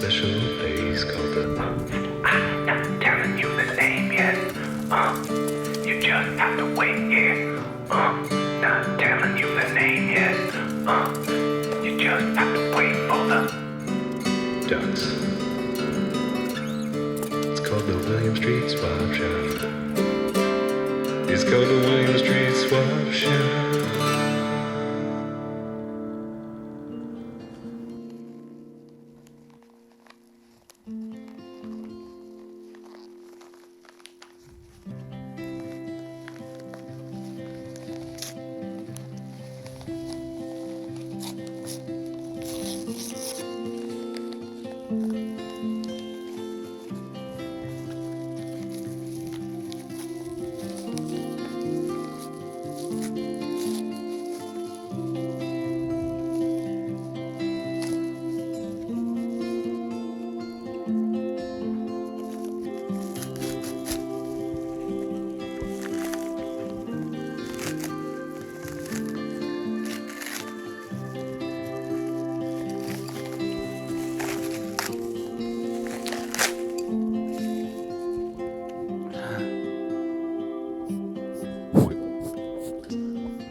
special place called the... I'm not telling you the name yet. You just have to wait, yeah. Not telling you the name yet. You just have to wait for the... Ducks. It's called the William Street Swap Shop. It's called the William Street Swap Shop.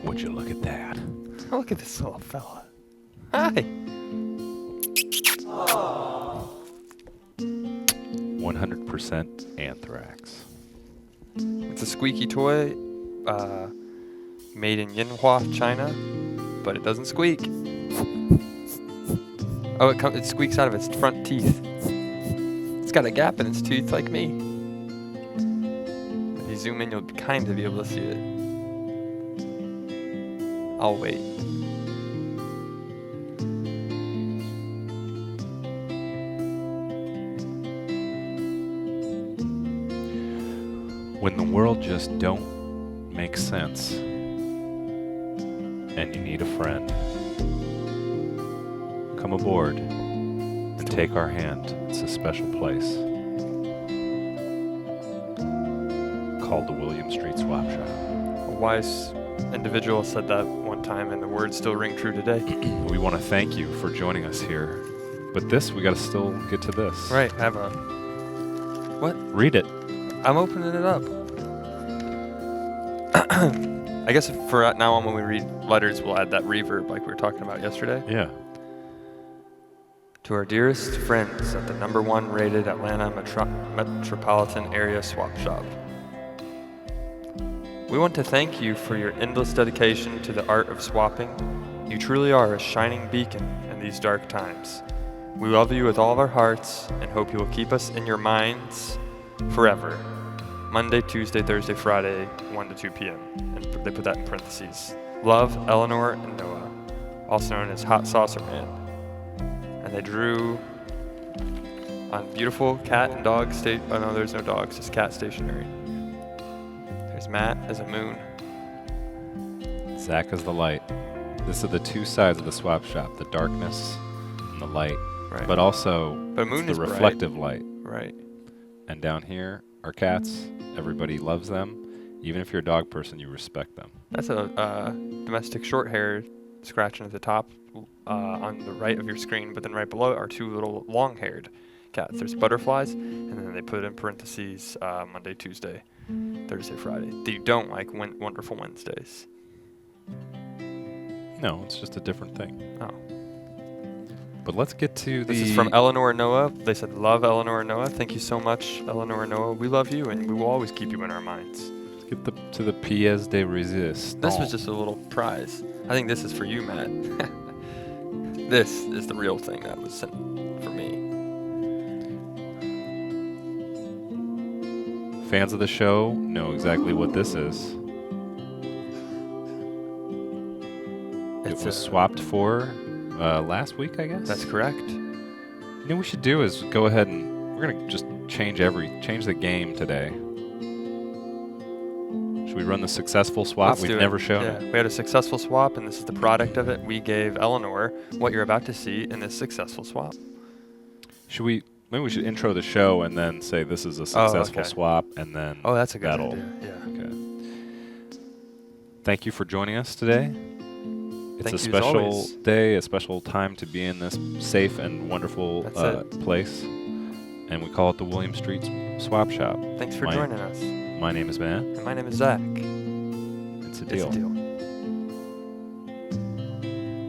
Would you look at that? Oh, look at this little fella. Hi. 100% anthrax. It's a squeaky toy, made in Yinhua, China, but it doesn't squeak. Oh, it squeaks out of its front teeth. It's got a gap in its tooth like me. If you zoom in, you'll kind of be able to see it. I'll wait. When the world just don't make sense and you need a friend, come aboard and take our hand. It's a special place called the William Street Swap Shop. A wise individual said that one time, and the words still ring true today. We want to thank you for joining us here. But we got to still get to this. Right, I have a... What? Read it. I'm opening it up. I guess for now on when we read letters, we'll add that reverb like we were talking about yesterday. Yeah. To our dearest friends at the #1 rated Atlanta metropolitan area swap shop. We want to thank you for your endless dedication to the art of swapping. You truly are a shining beacon in these dark times. We love you with all of our hearts and hope you will keep us in your minds forever. Monday, Tuesday, Thursday, Friday, 1 to 2 p.m. And they put that in parentheses. Love, Eleanor, and Noah, also known as Hot Saucer Man. And they drew on beautiful cat and dog oh no, there's no dogs, just cat stationery. There's Matt as a moon. Zach is the light. These are the two sides of the swap shop, the darkness and the light. Right. But also But moon the is bright. reflective light. Right. And down here are cats. Everybody loves them. Even if you're a dog person, you respect them. That's a domestic short hair scratching at the top on the right of your screen, but then right below are two little long-haired cats. There's butterflies, and then they put in parentheses Monday, Tuesday, Thursday, Friday. You don't like Wonderful Wednesdays. No, it's just a different thing. Oh. But let's get to This is from Eleanor and Noah. They said, love Eleanor and Noah. Thank you so much, Eleanor and Noah. We love you, and we will always keep you in our minds. Let's get to the pièce de résistance. This was just a little prize. I think this is for you, Matt. This is the real thing that was sent for me. Fans of the show know exactly what this is. It was swapped for last week, I guess? That's correct. You know what we should do is go ahead and we're going to just change the game today. Should we run the successful swap? Let's We've do it. never shown Yeah, it. we had a successful swap, and this is the product of it. We gave Eleanor what you're about to see in this successful swap. Maybe we should intro the show and then say this is a successful okay. swap, and then Oh, that's a good that'll. idea. Yeah. Okay. Thank you for joining us today. It's Thank a you as special always. day, a special time to be in this safe and wonderful That's place. And we call it the William Street Swap Shop. Thanks for My- joining us. My name is Matt. And my name is Zach. It's a It's deal. a deal.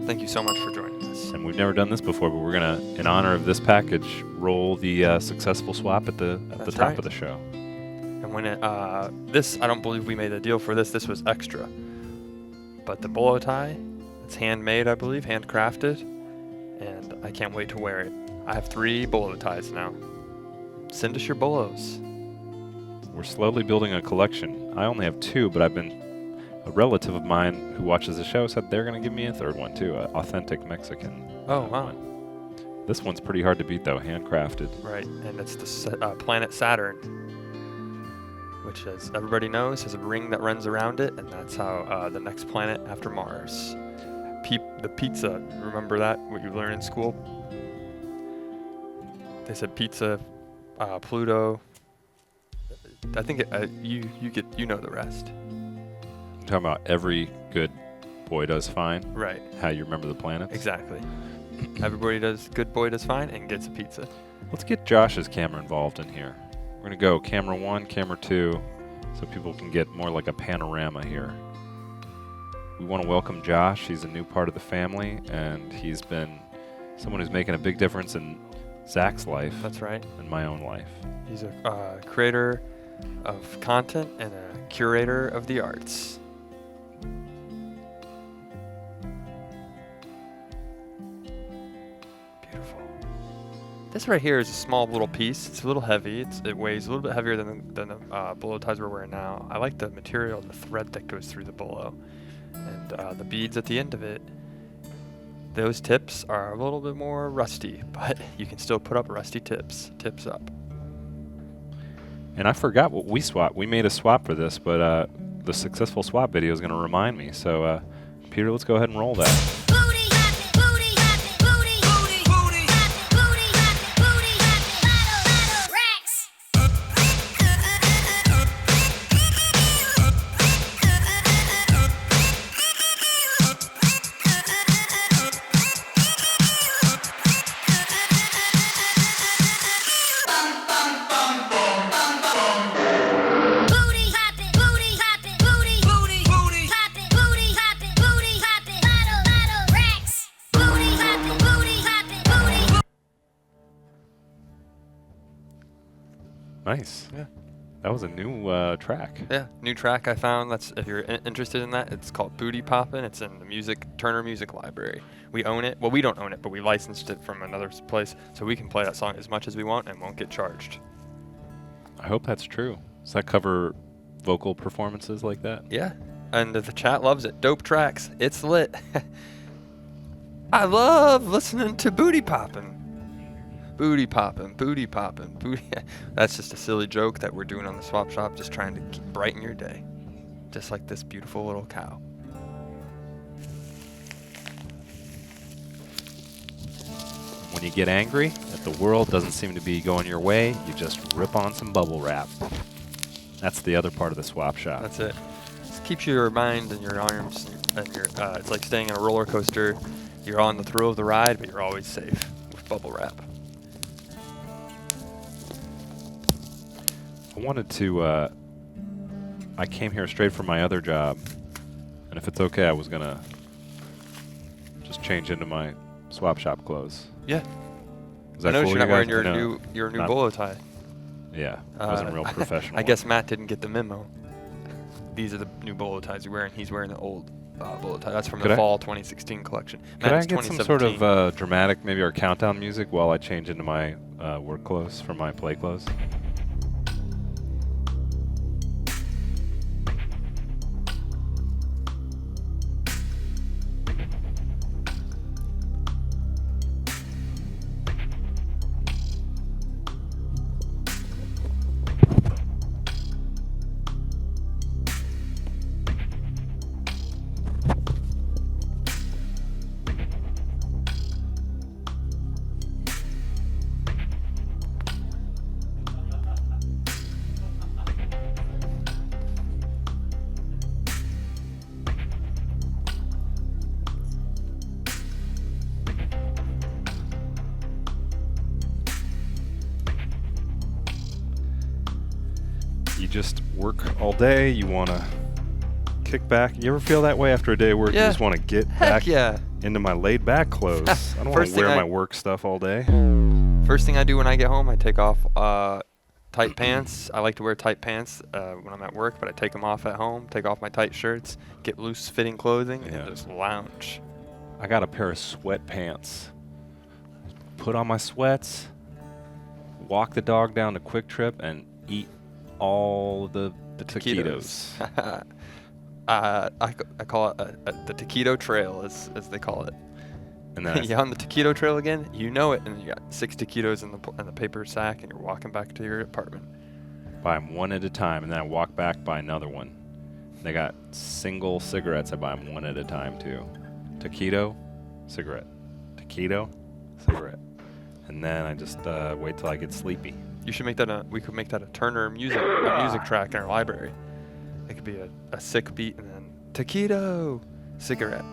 Thank you so much for joining us. And we've never done this before, but we're gonna, in honor of this package, roll the successful swap at the That's top right. of the show. And when this, I don't believe we made a deal for this. This was extra. But the bolo tie, it's handmade, I believe, handcrafted, and I can't wait to wear it. I have 3 bolo ties now. Send us your bolos. We're slowly building a collection. I only have 2, but a relative of mine who watches the show said they're gonna give me a 3rd one too, an authentic Mexican. Oh, wow. one. This one's pretty hard to beat though, handcrafted. Right, and it's the planet Saturn, which, as everybody knows, has a ring that runs around it, and that's how the next planet after Mars. The pizza, remember that? What you learned in school? They said pizza, Pluto. I think you know the rest. I'm talking about every good boy does fine. Right, How you remember the planets. exactly. Everybody does good boy does fine and gets a pizza. Let's get Josh's camera involved in here. We're gonna go camera 1, camera 2, so people can get more like a panorama here. We want to welcome Josh. He's a new part of the family, and he's been someone who's making a big difference in Zach's life That's right. and my own life. He's a creator of content and a curator of the arts. Beautiful. This right here is a small little piece. It's a little heavy. It weighs a little bit heavier than the bolo ties we're wearing now. I like the material, the thread that goes through the bolo, and the beads at the end of it. Those tips are a little bit more rusty, but you can still put up rusty tips. Tips up. And I forgot what we swapped. We made a swap for this, but the successful swap video is going to remind me. So, Peter, let's go ahead and roll that. Booty hoppin', booty hoppin', booty, booty, booty hoppin', booty hoppin', booty hoppin', bottle, racks. Booty hoppin', booty hoppin', booty, booty, booty hoppin', booty hoppin', booty hoppin', bottle, racks. Booty hoppin', booty hoppin', booty. Nice. Yeah. That was a new track. Yeah, new track I found. That's if you're interested in that. It's called Booty Poppin'. It's in the Turner Music Library. We own it. Well, we don't own it, but we licensed it from another place, so we can play that song as much as we want and won't get charged. I hope that's true. Does that cover vocal performances like that? Yeah, and the chat loves it. Dope tracks. It's lit. I love listening to Booty Poppin'. Booty poppin', booty poppin', booty. That's just a silly joke that we're doing on the swap shop, just trying to brighten your day. Just like this beautiful little cow. When you get angry, if the world doesn't seem to be going your way, you just rip on some bubble wrap. That's the other part of the swap shop. That's it. Just keeps your mind and your arms and your. It's like staying in a roller coaster. You're on the thrill of the ride, but you're always safe with bubble wrap. I wanted to, I came here straight from my other job, and if it's okay, I was gonna just change into my swap shop clothes. Yeah. Is I that noticed cool, you're not you wearing guys? your new not- bolo tie. Yeah, I wasn't real professional. I guess Matt didn't get the memo. These are the new bolo ties you're wearing. He's wearing the old bolo tie. That's from Could the I- fall 2016 collection. Could Matt, I it's get some sort 2017. of dramatic, maybe our countdown music while I change into my work clothes from my play clothes? just work all day, you want to kick back. You ever feel that way after a day of work? Yeah. You just want to get Heck back yeah. into my laid back clothes. I don't want First to wear thing my work stuff all day. First thing I do when I get home, I take off tight pants. I like to wear tight pants when I'm at work, but I take them off at home, take off my tight shirts, get loose fitting clothing, Yeah. and just lounge. I got a pair of sweatpants. Put on my sweats, walk the dog down to Quick Trip, and eat all the taquitos. I call it the taquito trail, as they call it. And then You on the taquito trail again? You know it, and you got 6 taquitos in the paper sack, and you're walking back to your apartment. buy them one at a time, and then I walk back, buy another one. They got single cigarettes. I buy them one at a time too. Taquito, cigarette. Taquito, cigarette. And then I just wait till I get sleepy. You should make that we could make that a Turner music track in our library. It could be a sick beat and then taquito, cigarette,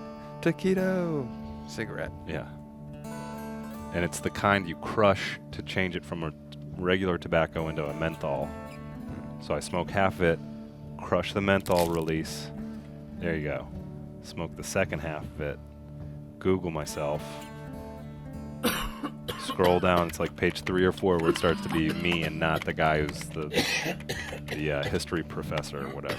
taquito, cigarette. Yeah. And it's the kind you crush to change it from a regular tobacco into a menthol. So I smoke half of it, crush the menthol release. There you go. Smoke the second half of it. Google myself. Scroll down. It's like page 3 or 4 where it starts to be me and not the guy who's the history professor or whatever.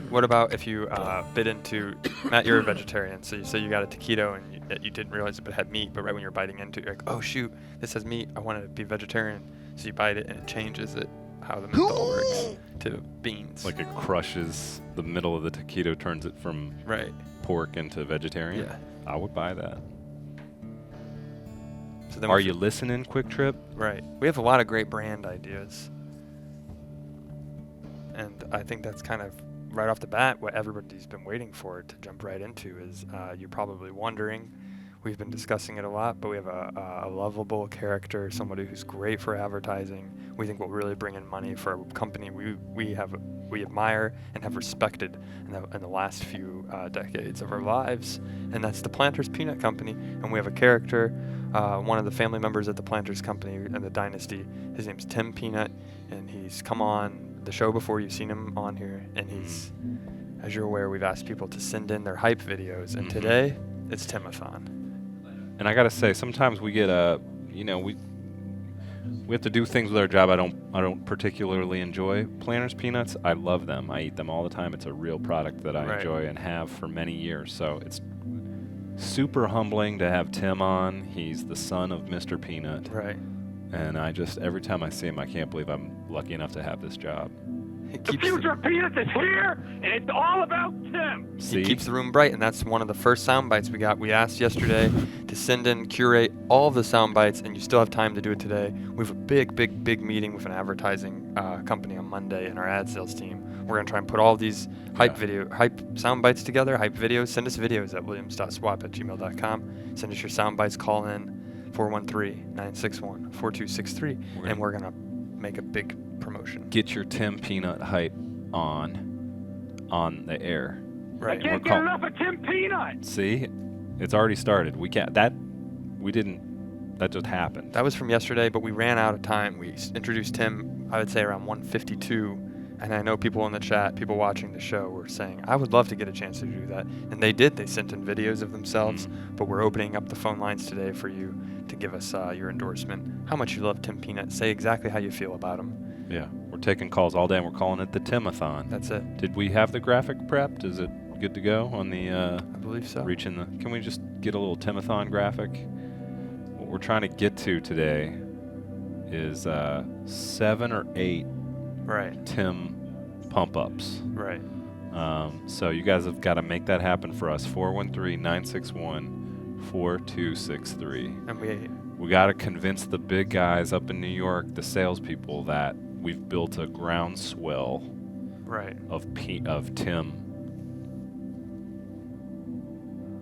What about if you bit into, Matt, you're a vegetarian, so you say you got a taquito and you didn't realize it but had meat, but right when you're biting into it, you're like, oh shoot, this has meat, I want to be vegetarian. So you bite it and it changes it, how the menthol works, to beans. Like it crushes the middle of the taquito, turns it from Right. pork into vegetarian. Yeah. I would buy that. So then Are we- you listening, Quick Trip? Right. We have a lot of great brand ideas. And I think that's kind of right off the bat what everybody's been waiting for to jump right into is you're probably wondering. We've been discussing it a lot, but we have a lovable character, somebody who's great for advertising. We think will really bring in money for a company we admire and have respected in the last few decades of our lives, and that's the Planters Peanut Company. And we have a character, one of the family members at the Planters Company and the Dynasty. His name's Tim Peanut, and he's come on the show before. You've seen him on here, and he's, as you're aware, we've asked people to send in their hype videos, and today it's Tim-a-thon. And I gotta say, sometimes we get we have to do things with our job I don't particularly enjoy. Planters Peanuts, I love them. I eat them all the time. It's a real product that I Right. enjoy and have for many years. So it's super humbling to have Tim on. He's the son of Mr. Peanut. Right. And I just, every time I see him, I can't believe I'm lucky enough to have this job. He The keeps future of Peanuts is here, and it's all about Tim. See? He keeps the room bright, and that's one of the first sound bites we got. We asked yesterday to send in, curate all of the sound bites, and you still have time to do it today. We have a big meeting with an advertising company on Monday in our ad sales team. We're gonna try and put all of these hype sound bites together, hype videos. Send us videos at williams.swap@gmail.com. Send us your sound bites. Call in 413-961-4263, and we're gonna make a big promotion. Get your Tim Peanut hype on the air. I Right. can't get enough of Tim Peanut. See? It's already started. That just happened. That was from yesterday, but we ran out of time. We introduced Tim, I would say, around 1:52. And I know people in the chat, people watching the show, were saying, I would love to get a chance to do that. And they did. They sent in videos of themselves. But we're opening up the phone lines today for you to give us your endorsement. How much you love Tim Peanut. Say exactly how you feel about him. Yeah. We're taking calls all day, and we're calling it the Tim-a-thon. That's it. Did we have the graphic prepped? Is it good to go on the I believe so. reaching the... Can we just get a little Tim-a-thon graphic? What we're trying to get to today is 7 or 8 Right. Tim pump-ups. Right. So you guys have got to make that happen for us. 413-961-4263. And We got to convince the big guys up in New York, the salespeople, that we've built a groundswell right. of Tim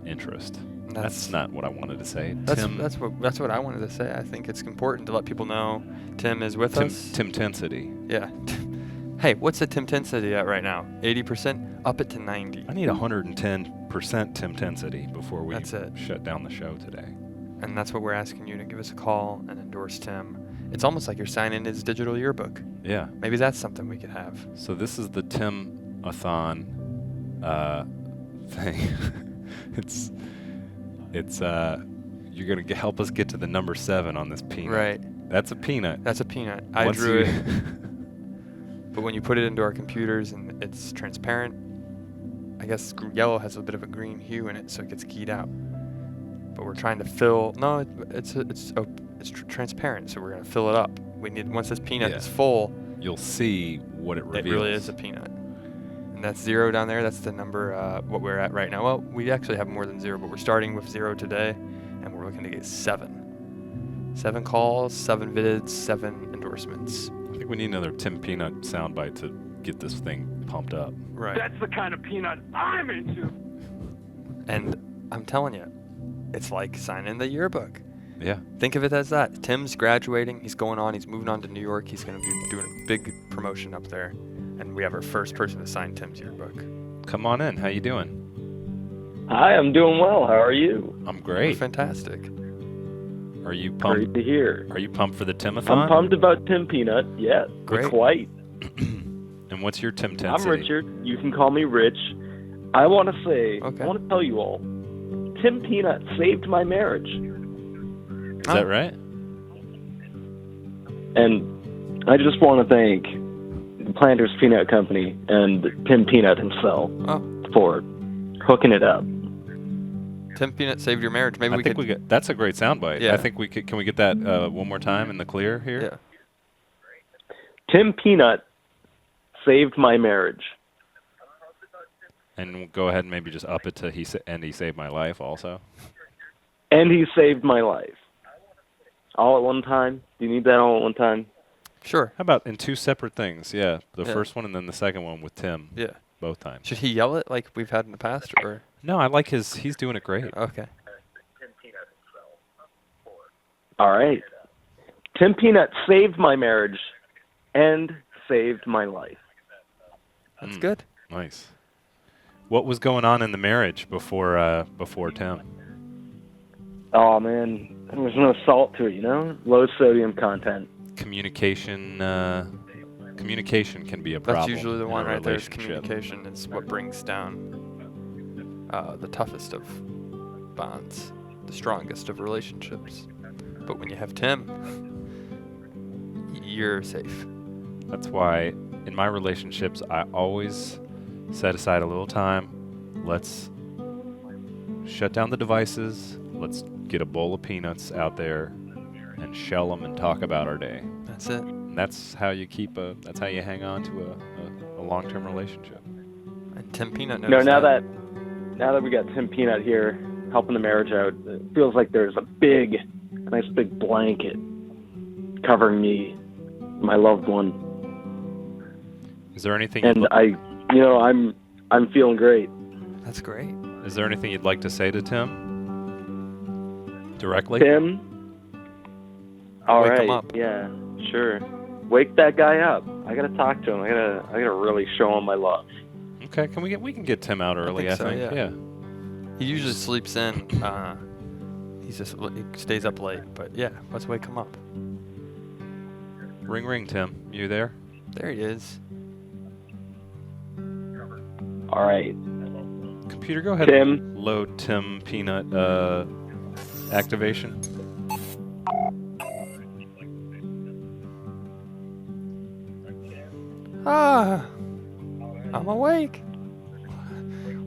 interest. That's not what I wanted to say. That's Tim, that's what I wanted to say. I think it's important to let people know Tim is with us. Tim-tensity. Yeah. Hey, what's the Tim-tensity at right now? 80%? Up it to 90. I need 110% Tim-tensity before we That's it. shut down the show today. And that's what we're asking you to give us a call and endorse Tim. It's almost like you're signing his digital yearbook. Yeah. Maybe that's something we could have. So this is the Tim-a-thon thing. it's you're gonna help us get to the number 7 on this peanut. Right. That's a peanut. That's a peanut. I Once drew you- it. But when you put it into our computers and it's transparent, I guess yellow has a bit of a green hue in it, so it gets keyed out. But we're trying to fill. No, it's transparent, so we're gonna fill it up. We need once this peanut Yeah. is full, You'll see what it reveals. it really is a peanut. And that's 0 down there. That's the number what we're at right now. Well, we actually have more than 0, but we're starting with 0 today, and we're looking to get 7. 7 calls, 7 vids, 7 endorsements. I think we need another Tim Peanut soundbite to get this thing pumped up. Right. That's the kind of peanut I'm into. And I'm telling you, it's like signing the yearbook. Yeah. Think of it as that. Tim's graduating. He's going on. He's moving on to New York. He's going to be doing a big promotion up there. And we have our first person to sign Tim's yearbook. Come on in. How you doing? Hi, I'm doing well. How are you? I'm great. Fantastic. Are you Great pumped? to hear. Are you pumped for the Tim-a-thon? I'm pumped about Tim Peanut. Yeah, Great. quite. And what's your Tim I'm intensity? Richard. You can call me Rich. I want to say, Okay. I want to tell you all, Tim Peanut saved my marriage. Is that right? And I just want to thank the Planters Peanut Company and Tim Peanut himself Oh, for hooking it up. Tim Peanut saved your marriage. Maybe I we think could. we get. That's a great soundbite. Yeah. I think we could. Can we get that one more time in the clear here? Yeah. Tim Peanut saved my marriage. And we'll go ahead and maybe just up it to he saved my life also. And he saved my life. All at one time? Do you need that all at one time? Sure. How about in 2 separate things? Yeah, the Yeah. first one and then the second one with Tim. Yeah. Both times. Should he yell it like we've had in the past, or? No, I like his. He's doing it great. Okay. All right. Tim Peanut saved my marriage and saved my life. That's Mm. good. Nice. What was going on in the marriage before Tim? Oh, man. There was no salt to it, you know? Low sodium content. Communication. Communication can be a That's problem. usually the in one a right there. Is relationship. communication. It's what brings down the toughest of bonds, the strongest of relationships. But when you have Tim, you're safe. That's why in my relationships I always set aside a little time. Let's shut down the devices. Let's get a bowl of peanuts out there and shell them and talk about our day. That's it. And that's how you that's how you hang on to a long-term relationship. And Tim Peanut knows No, now that we got Tim Peanut here helping the marriage out, it feels like there's a nice big blanket covering me, my loved one. Is there anything And I'm feeling great. That's great. is there anything you'd like to say to Tim? Directly? Tim? All Wake right. him up. Yeah, sure. Wake that guy up. I gotta talk to him. I gotta really show him my love. Okay, we can get Tim out early, I think think. so, yeah. He usually sleeps in. He stays up late. But yeah, let's wake him up. Ring ring, Tim. You there? There he is. All right. Computer, go ahead Tim. and load Tim Peanut activation. Ah, I'm awake.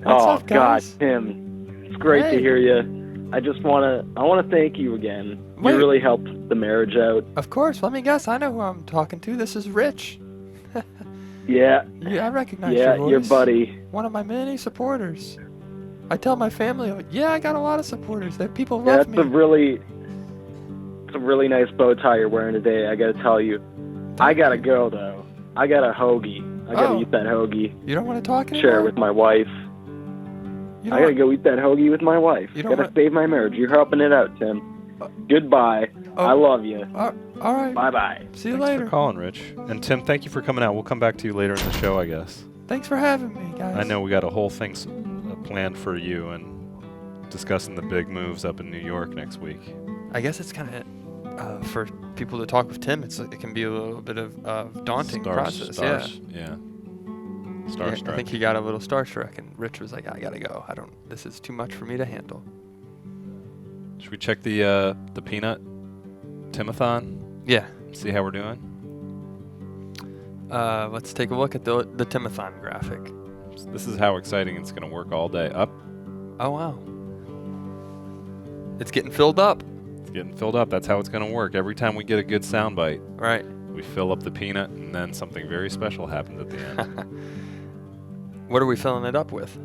What's Oh up, God, guys? Tim. It's great Hey. to hear you. I want to thank you again. Wait. You really helped the marriage out. Of course. Let me guess. I know who I'm talking to. This is Rich. Yeah. Yeah, I recognize Yeah, your voice. your buddy. One of my many supporters. I tell my family, yeah, I got a lot of supporters. That people Yeah, love it's me. a really nice bow tie you're wearing today. I gotta tell you. I gotta go though. I got a hoagie. I gotta Oh. eat that hoagie. You don't want to talk anymore? Share it with my wife. You I don't gotta go eat that hoagie with my wife. You don't Gotta wanna- save my marriage. You're helping it out, Tim. Goodbye. Oh. I love you. All right. Bye bye. See you Thanks later. for calling, Rich. And Tim, thank you for coming out. We'll come back to you later in the show, I guess. Thanks for having me, guys. I know we got a whole thing planned for you and discussing the big moves up in New York next week. I guess it's kind of for people to talk with Tim, it can be a little bit of daunting process. Yeah. Yeah, Starstruck. I think he got a little starstruck, and Rich was like, "I gotta go. This is too much for me to handle." Should we check the peanut Tim-a-thon? Yeah. See how we're doing? Let's take a look at the Tim-a-thon graphic. This is how exciting it's going to work all day. Up. Oh wow. It's getting filled up. It's getting filled up. That's how it's going to work. Every time we get a good soundbite, Right. we fill up the peanut, and then something very special happens at the end. What are we filling it up with?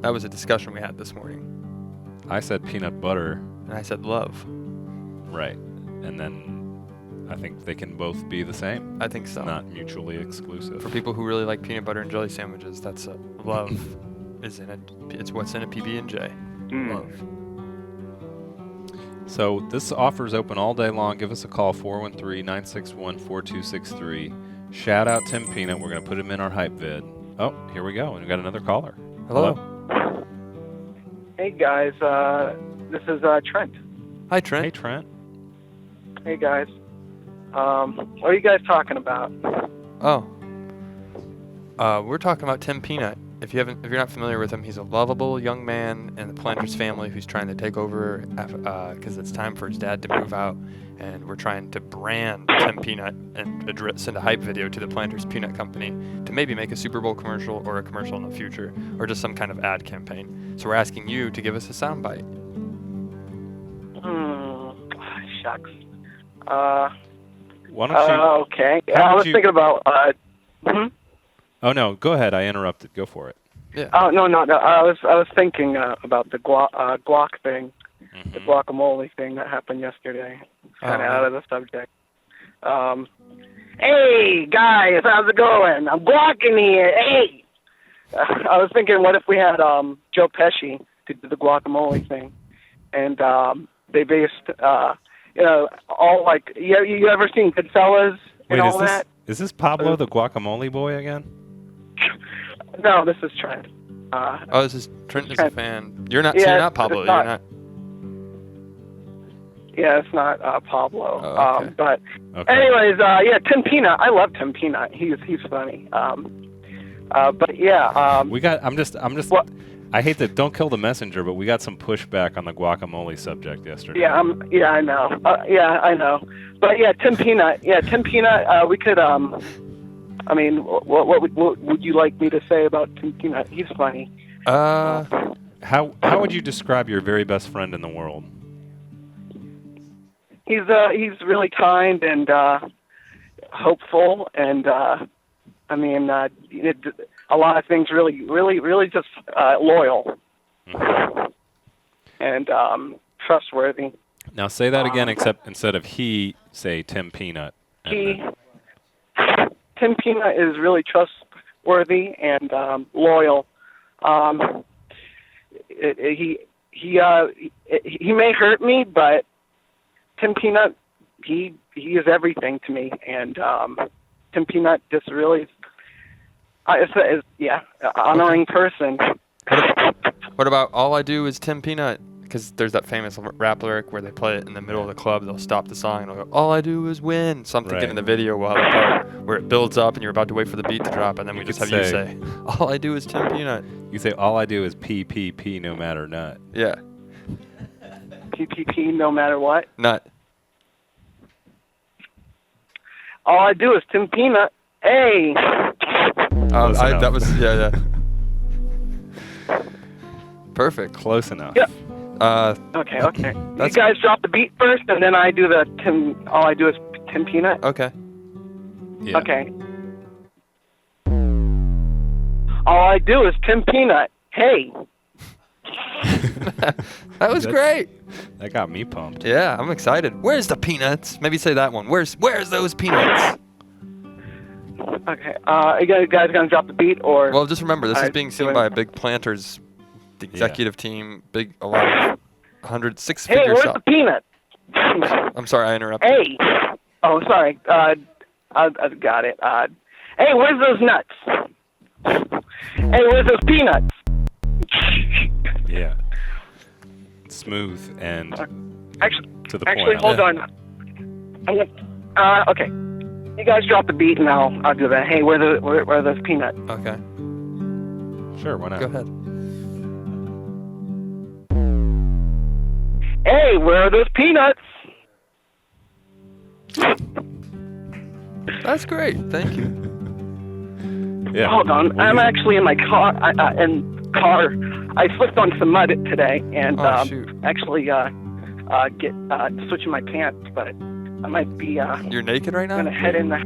That was a discussion we had this morning. I said peanut butter. And I said love. Right. And then I think they can both be the same. I think so. Not mutually exclusive. For people who really like peanut butter and jelly sandwiches, that's love is in it. It's what's in a PB&J. Love. So this offer's open all day long. Give us a call, 413-961-4263. Shout out Tim Peanut. We're going to put him in our hype vid. Oh, here we go. And we got another caller. Hello. Hey guys, this is Trent. Hi, Trent. Hey, Trent. Hey guys, what are you guys talking about? Oh. We're talking about Tim Peanut. If you're not familiar with him, he's a lovable young man in the Planters family who's trying to take over because it's time for his dad to move out, and we're trying to brand Tim Peanut and send a hype video to the Planters Peanut Company to maybe make a Super Bowl commercial or a commercial in the future, or just some kind of ad campaign. So we're asking you to give us a soundbite. Shucks. Why don't you? Okay. How I was did you- thinking about. Oh no, go ahead. I interrupted. Go for it. Yeah. Oh no. I was thinking about the guac thing, the guacamole thing that happened yesterday. Kind of out of the subject. Hey guys, how's it going? I'm guacing here. Hey. I was thinking, what if we had Joe Pesci to do the guacamole thing, and they based all like you ever seen Goodfellas and Wait, all that? is this Pablo the guacamole boy again? No, this is Trent. This is Trent is a Trent. fan. You're not. Yeah, So you're not Pablo. it's You're not. not. Yeah, it's not Pablo. Oh, okay. But Okay. anyways, Tim Peanut. I love Tim Peanut. He's funny. But yeah. We got. I'm just. What? I hate that. Don't kill the messenger, but we got some pushback on the guacamole subject yesterday. Yeah, I know. I know. But yeah, Tim Peanut. Yeah, Tim Peanut. We could. I mean, what would you like me to say about Tim Peanut? He's funny. How would you describe your very best friend in the world? He's really kind and hopeful, and I mean, a lot of things really just loyal and trustworthy. Now say that again, except instead of he, say Tim Peanut. Tim Peanut is really trustworthy and loyal. He may hurt me, but Tim Peanut, he is everything to me, and Tim Peanut just really is honoring person. What about All I Do Is Tim Peanut? Because there's that famous rap lyric where they play it in the middle of the club. They'll stop the song and they'll go, "All I do is win." So I'm thinking in the video we'll have a part where it builds up and you're about to wait for the beat to drop, and then we just have you say, "All I do is Tim Peanut." You say, "All I do is P no matter nut." Yeah. PPP, no matter what. Nut. All I do is Tim Peanut. Hey. That was yeah. Perfect. Close enough. Yeah. Okay. You guys drop the beat first, and then I do the Tim. All I do is Tim Peanut. Okay. Yeah. Okay. All I do is Tim Peanut. Hey. That was great. That got me pumped. Yeah, I'm excited. Where's the peanuts? Maybe say that one. Where's those peanuts? Okay. Are you guys gonna drop the beat or? Well, just remember this is being seen doing- by a big Planters executive team, a lot of 106 Hey, figure where's shop. the peanut? I'm sorry, I interrupted. Hey. Oh, sorry. I got it. Hey, where's those nuts? Hey, where's those peanuts? Yeah. Smooth and Actually, to the point. hold on. Okay. You guys drop the beat and I'll do that. Hey, where are those peanuts? Okay. Sure, why not? Go ahead. Hey, where are those peanuts? That's great. Thank you. Yeah. Hold on. I'm actually in my car. I slipped on some mud today and Oh, shoot. actually switching my pants, but I might be You're naked right now? gonna head in there.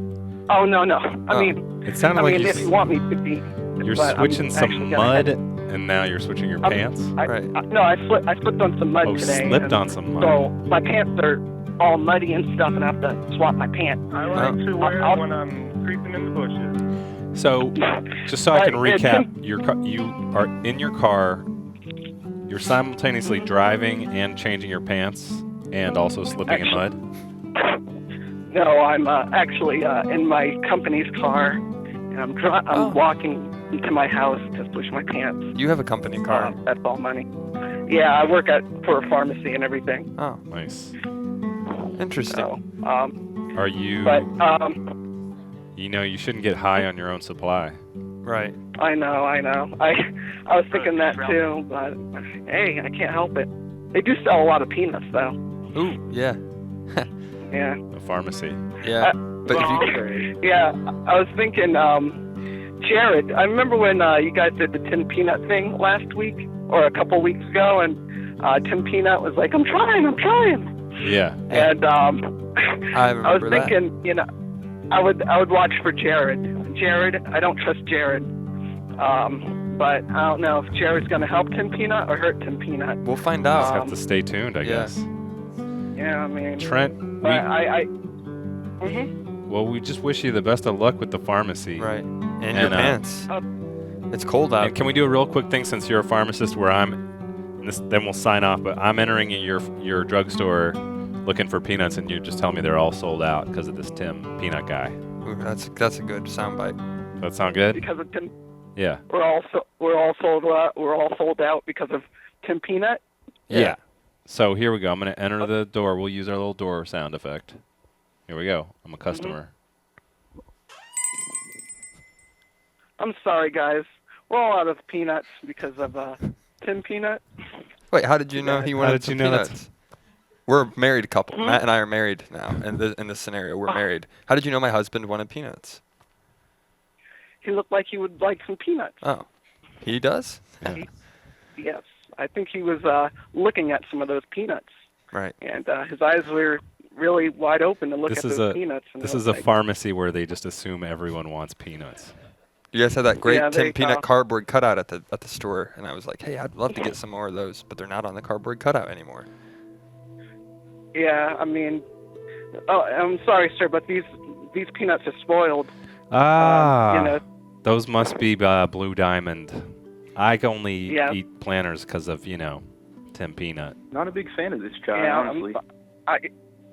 Oh no. I Oh. mean, It sounded like if you want me to be. you're but I'm switching actually some gonna mud, head- and now you're switching your I'm- pants. Right. I slipped on some mud Oh, today. slipped and on some mud. So my pants are all muddy and stuff, and I have to swap my pants. I like to wear 'em when I'm creeping in the bushes. So, just so I can Yeah, recap, you are in your car. You're simultaneously driving and changing your pants, and also slipping in mud. No, I'm actually in my company's car, and I'm walking to my house to switch my pants. You have a company car. That's all money. Yeah, I work for a pharmacy and everything. Oh, Nice. interesting. So, Are you? but You know, you shouldn't get high on your own supply. Right. I know. I was thinking that too, but hey, I can't help it. They do sell a lot of peanuts, though. Ooh, yeah. Yeah. A pharmacy. Yeah. But if you... Yeah, I was thinking, Jared, I remember when you guys did the Tim Peanut thing last week, or a couple weeks ago, and Tim Peanut was like, I'm trying. Yeah. And I I was remember that. thinking, I would watch for Jared. I don't trust Jared. But I don't know if Jared's going to help Tim Peanut or hurt Tim Peanut. We'll find Just out. have to stay tuned, I yeah. guess. Yeah, I mean, Trent, but we just wish you the best of luck with the pharmacy. Right. And your pants. Oh. It's cold out. And can we do a real quick thing since you're a pharmacist where then we'll sign off, but I'm entering in your drugstore looking for peanuts and you just tell me they're all sold out because of this Tim Peanut guy. Ooh, that's a good soundbite. Does that sound good? because of Tim, Yeah. we're all sold out. We're all sold out because of Tim Peanut. Yeah. So here we go. I'm going to enter the door. We'll use our little door sound effect. Here we go. I'm a customer. I'm sorry, guys. We're all out of peanuts because of Tim Peanut. Wait, how did you know he wanted did some you know that's- peanuts? We're a married couple. Matt and I are married now. In this scenario, we're married. How did you know my husband wanted peanuts? He looked like he would like some peanuts. Oh, he does? Yeah. Yes, I think he was looking at some of those peanuts, Right. and his eyes were really wide open to look This at is those a peanuts. And this I is was a like, pharmacy where they just assume everyone wants peanuts. You guys had that great Yeah, Tim Peanut cardboard cutout at the store, and I was like, hey, I'd love to get some more of those, but they're not on the cardboard cutout anymore. Yeah, I mean, I'm sorry, sir, but these peanuts are spoiled. Ah, those must be Blue Diamond. I can only eat planters because of, Tim Peanut. Not a big fan of this guy, Yeah, honestly.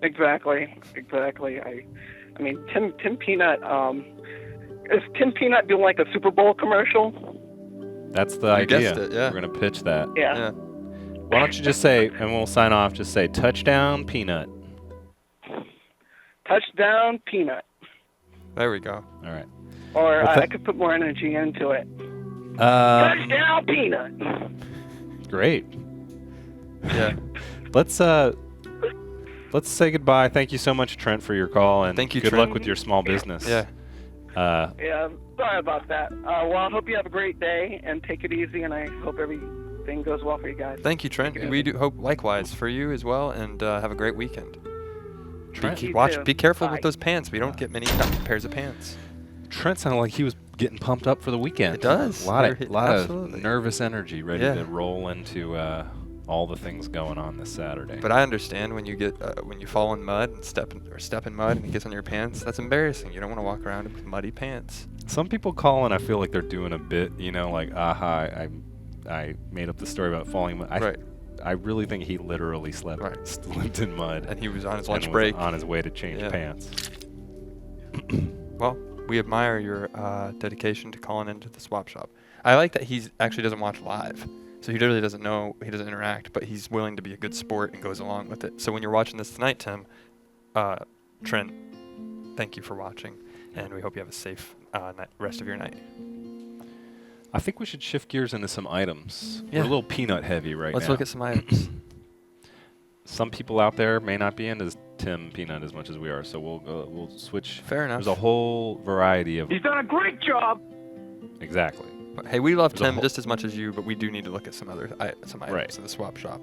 Exactly. I mean, Tim Peanut. Is Tim Peanut doing like a Super Bowl commercial? That's the You idea. guessed it, yeah. We're going to pitch that. Yeah. Why don't you just say, and we'll sign off, just say, touchdown Peanut. Touchdown Peanut. There we go. All right. Or Well, I could put more energy into it. Uh, Touchdown Peanut. great. Yeah. Let's say goodbye. Thank you so much, Trent, for your call, and Thank you, good Trent. luck with your small business. Yeah. Yeah, sorry about that. Well, I hope you have a great day and take it easy, and I hope everything goes well for you guys. Thank you, Trent. We do hope likewise for you as well, and have a great weekend. Trent, You too. Be careful Bye. with those pants. We don't get many pairs of pants. Trent sounded like he was getting pumped up for the weekend. It does. A lot Absolutely. of nervous energy ready Yeah. to roll into all the things going on this Saturday. But I understand when you get when you fall in mud and step in mud and it gets on your pants. That's embarrassing. You don't want to walk around with muddy pants. Some people call and I feel like they're doing a bit, like, aha, I made up the story about falling. Right. I really think he literally slipped in mud. And he was on his and lunch was break. on his way to change Yeah. pants. Well, we admire your dedication to calling into the swap shop. I like that he actually doesn't watch live. So he literally doesn't know, he doesn't interact, but he's willing to be a good sport and goes along with it. So when you're watching this tonight, Tim, Trent, thank you for watching, and we hope you have a safe rest of your night. I think we should shift gears into some items. Yeah. We're a little peanut heavy right now. Let's look at some items. Some people out there may not be into Tim Peanut as much as we are, so we'll switch. Fair enough. There's a whole variety of. He's done a great job. Exactly. But, hey, we love There's a Tim whole- just as much as you, but we do need to look at some items Right. in the swap shop.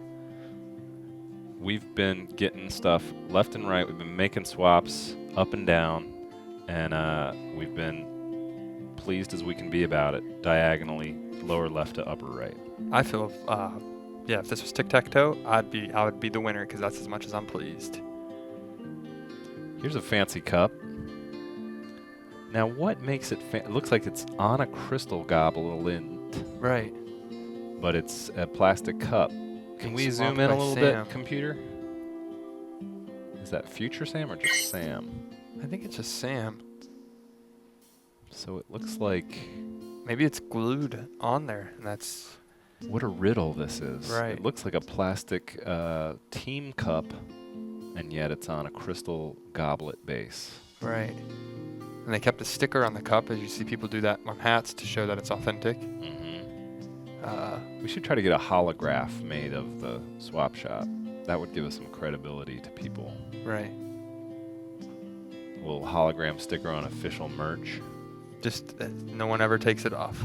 We've been getting stuff left and right. We've been making swaps up and down, and we've been pleased as we can be about it, diagonally, lower left to upper right. I feel, if this was tic-tac-toe, I would be the winner because that's as much as I'm pleased. Here's a fancy cup. Now, what makes it? It looks like it's on a crystal goblet, Right. but it's a plastic cup. Can we zoom swapped in a by little Sam. bit, computer? Is that future Sam or just Sam? I think it's just Sam. So it looks like Maybe it's glued on there, and that's what a riddle this is. Right. It looks like a plastic team cup, and yet it's on a crystal goblet base. right. And they kept a sticker on the cup, as you see people do that on hats to show that it's authentic. We should try to get a holograph made of the swap shop. That would give us some credibility to people. Right. A little hologram sticker on official merch. Just no one ever takes it off.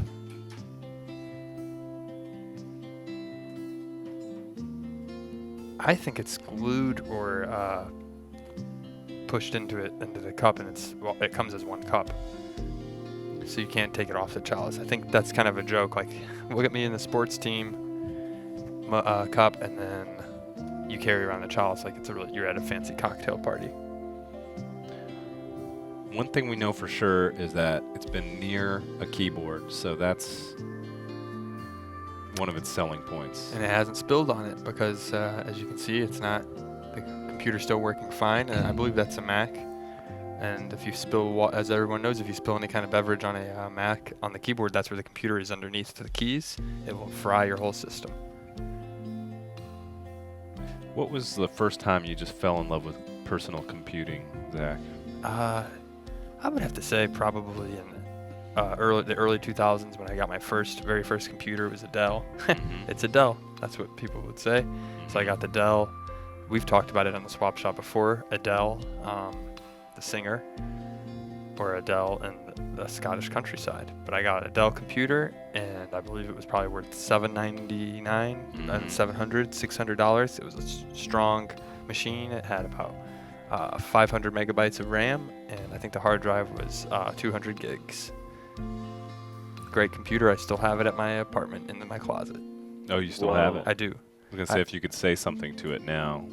I think it's glued or pushed into the cup, and it comes as one cup, so you can't take it off the chalice. I think that's kind of a joke. Like, look at me in the sports team cup, and then you carry around the chalice like you're at a fancy cocktail party. One thing we know for sure is that it's been near a keyboard, so that's one of its selling points. And it hasn't spilled on it because, as you can see, the computer's still working fine, and I believe that's a Mac. And if you spill, as everyone knows, if you spill any kind of beverage on a Mac on the keyboard, that's where the computer is underneath the keys. It will fry your whole system. What was the first time you just fell in love with personal computing, Zach? I would have to say probably in the early 2000s when I got my very first computer. It was a Dell. It's a Dell. That's what people would say. So I got the Dell. We've talked about it on the swap shop before. Adele, the singer, or Adele in the Scottish countryside. But I got a Dell computer, and I believe it was probably worth $799 and $600. It was a strong machine. It had about 500 megabytes of RAM, and I think the hard drive was 200 gigs. Great computer. I still have it at my apartment in my closet. Oh, you still have it? I do. I was gonna say, if you could say something to it now,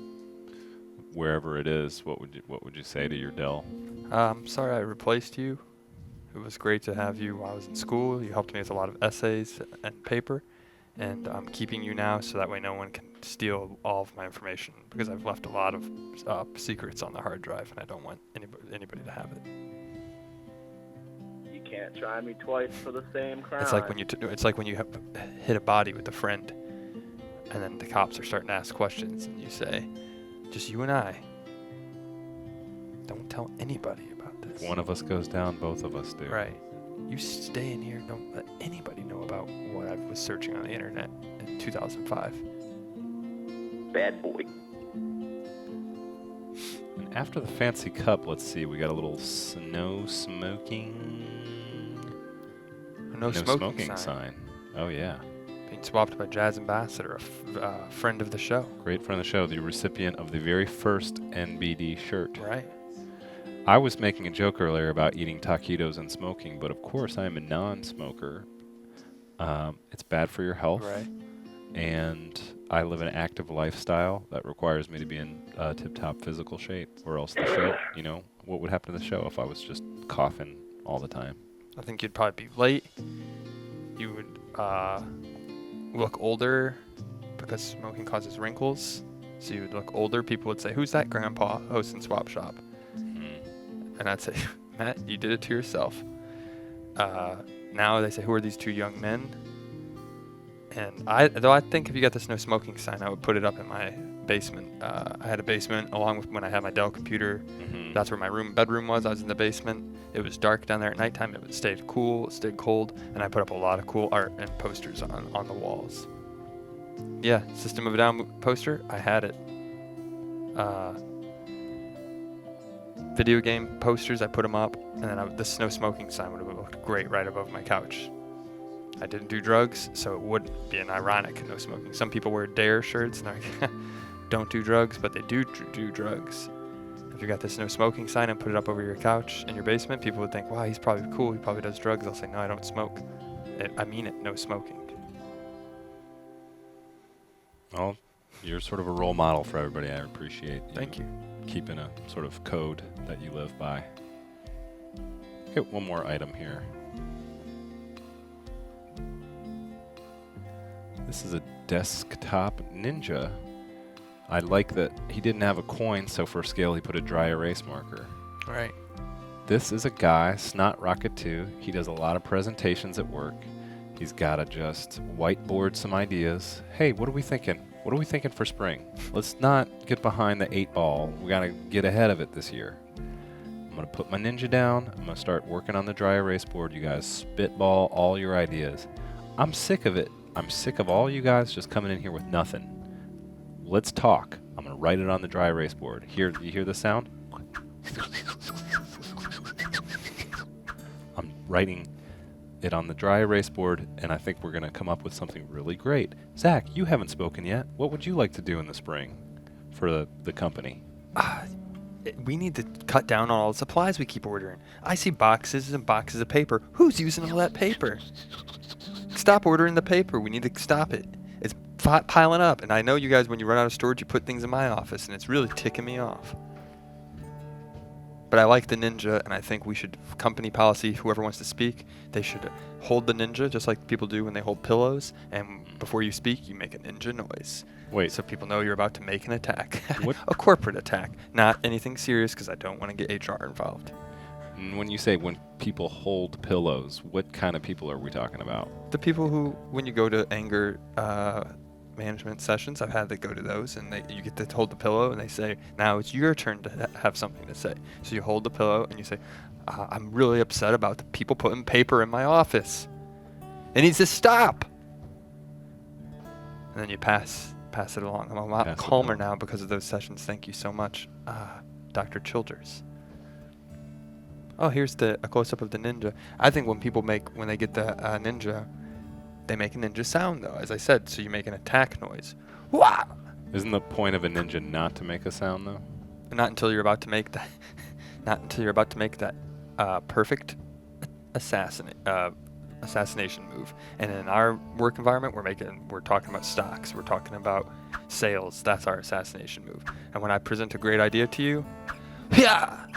wherever it is, what would you say to your Dell? I'm sorry I replaced you. It was great to have you while I was in school. You helped me with a lot of essays and paper, and I'm keeping you now so that way no one can steal all of my information, because I've left a lot of secrets on the hard drive, and I don't want anybody to have it. You can't try me twice for the same crime. It's like when you hit a body with a friend, and then the cops are starting to ask questions, and you say, "Just you and I. Don't tell anybody about this." If one of us goes down, both of us do. Right. You stay in here. Don't let anybody know about what I was searching on the internet in 2005. Bad boy. And after the fancy cup, let's see, we got a little no smoking. No smoking sign. Oh yeah. Being swapped by Jazz Ambassador, a friend of the show. Great friend of the show, the recipient of the very first NBD shirt. Right. I was making a joke earlier about eating taquitos and smoking, but of course I am a non-smoker. It's bad for your health. Right. And I live an active lifestyle that requires me to be in tip-top physical shape, or else the show, what would happen to the show if I was just coughing all the time? I think you'd probably be late. You would look older because smoking causes wrinkles. So you would look older. People would say, "Who's that grandpa hosting Swap Shop?" And I'd say, "Matt, you did it to yourself." Now they say, "Who are these two young men?" And though I think if you got this no smoking sign, I would put it up in my basement. I had a basement along with when I had my Dell computer. Mm-hmm. That's where my bedroom was. I was in the basement. It was dark down there at nighttime. It stayed cool, it stayed cold, and I put up a lot of cool art and posters on the walls. Yeah, System of a Down poster, I had it. Video game posters, I put them up, and then this no smoking sign would have looked great right above my couch. I didn't do drugs, so it wouldn't be an ironic no smoking. Some people wear DARE shirts and they're like, don't do drugs, but they do drugs. If you got this no smoking sign and put it up over your couch in your basement, people would think, wow, he's probably cool, he probably does drugs. I'll say, no, I don't smoke. I mean it, no smoking. Well, you're sort of a role model for everybody. I appreciate Thank you. keeping a sort of code that you live by. Okay, one more item here. This is a desktop ninja. I like that he didn't have a coin, so for scale he put a dry erase marker. Right. This is a guy, Snot Rocket 2. He does a lot of presentations at work. He's got to just whiteboard some ideas. Hey, what are we thinking? What are we thinking for spring? Let's not get behind the 8-ball. We got to get ahead of it this year. I'm going to put my ninja down. I'm going to start working on the dry erase board. You guys spitball all your ideas. I'm sick of it. I'm sick of all you guys just coming in here with nothing. Let's talk. I'm going to write it on the dry erase board. You hear the sound? I'm writing it on the dry erase board, and I think we're going to come up with something really great. Zach, you haven't spoken yet. What would you like to do in the spring for the company? We need to cut down on all the supplies we keep ordering. I see boxes and boxes of paper. Who's using all that paper? Stop ordering the paper. We need to stop it. It's piling up. And I know you guys, when you run out of storage, you put things in my office, and it's really ticking me off. But I like the ninja, and I think we should, company policy, whoever wants to speak, they should hold the ninja just like people do when they hold pillows. And before you speak, you make a ninja noise. Wait. So people know you're about to make an attack. What? A corporate attack. Not anything serious, because I don't want to get HR involved. When you say when people hold pillows, what kind of people are we talking about? The people who, when you go to anger management sessions, I've had to go to those, and you get to hold the pillow, and they say, now it's your turn to have something to say. So you hold the pillow, and you say, I'm really upset about the people putting paper in my office. It needs to stop. And then you pass it along. I'm a lot calmer now because of those sessions. Thank you so much, Dr. Childers. Oh, here's a close-up of the ninja. I think when they get the ninja, they make a ninja sound, though, as I said. So you make an attack noise. Wah! Isn't the point of a ninja not to make a sound, though? Not until you're about to make that. Not until you're about to make that perfect assassination move. And in our work environment, we're talking about stocks. We're talking about sales. That's our assassination move. And when I present a great idea to you, yeah.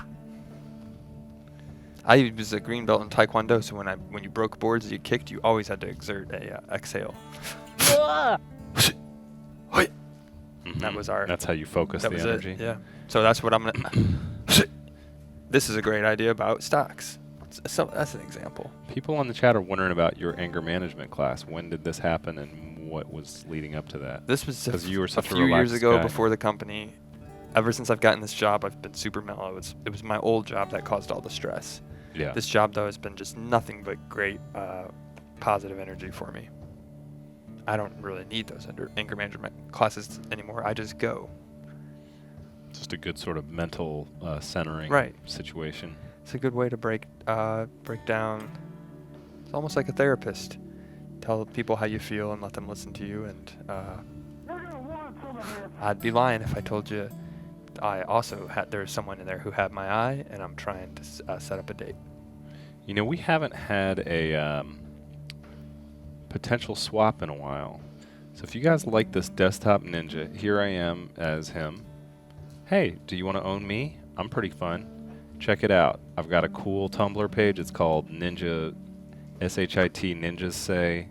I was a green belt in Taekwondo, so when you broke boards that you kicked, you always had to exert a exhale. Mm-hmm. That was That's how you focus the energy. It, yeah. So that's what I'm gonna. This is a great idea about stocks. So that's an example. People on the chat are wondering about your anger management class. When did this happen, and what was leading up to that? This was because you were such a few years ago guy. Before the company. Ever since I've gotten this job, I've been super mellow. It was my old job that caused all the stress. Yeah. This job, though, has been just nothing but great positive energy for me. I don't really need those anger management classes anymore. I just go. Just a good sort of mental centering situation. It's a good way to break down. It's almost like a therapist. Tell people how you feel and let them listen to you. And I'd be lying if I told you I also there's someone in there who had my eye, and I'm trying to set up a date. You know, we haven't had a potential swap in a while. So if you guys like this desktop ninja, here I am as him. Hey, do you want to own me? I'm pretty fun. Check it out. I've got a cool Tumblr page. It's called Ninja, S-H-I-T, Ninjas Say.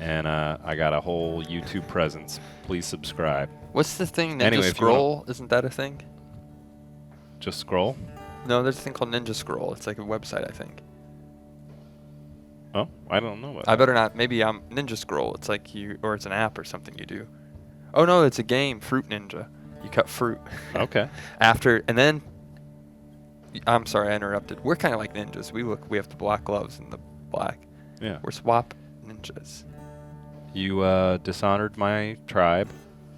And I got a whole YouTube presence. Please subscribe. What's the thing, Ninja Anyway, Scroll? Isn't that a thing? Just scroll? No, there's a thing called Ninja Scroll. It's like a website, I think. Oh, I don't know what. I better not. Maybe Ninja Scroll. It's like or it's an app or something you do. Oh no, it's a game, Fruit Ninja. You cut fruit. Okay. And then, I'm sorry I interrupted. We're kind of like ninjas. We have the black gloves and the black. Yeah. We're swap ninjas. You dishonored my tribe,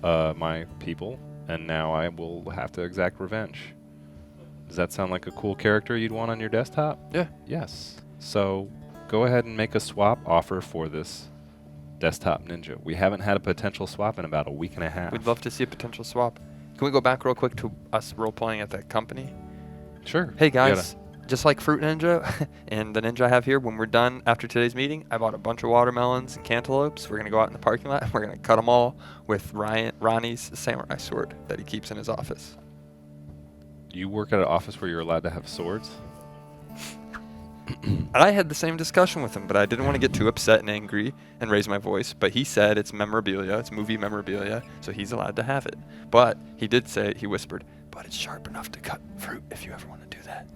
my people, and now I will have to exact revenge. Does that sound like a cool character you'd want on your desktop? Yeah. Yes. So go ahead and make a swap offer for this desktop ninja. We haven't had a potential swap in about a week and a half. We'd love to see a potential swap. Can we go back real quick to us role-playing at that company? Sure. Hey guys, just like Fruit Ninja and the ninja I have here, when we're done after today's meeting, I bought a bunch of watermelons and cantaloupes. We're going to go out in the parking lot and we're going to cut them all with Ronnie's samurai sword that he keeps in his office. You work at an office where you're allowed to have swords? And I had the same discussion with him, but I didn't want to get too upset and angry and raise my voice. But he said it's memorabilia, it's movie memorabilia, so he's allowed to have it. But he did say, he whispered, but it's sharp enough to cut fruit if you ever want to do that.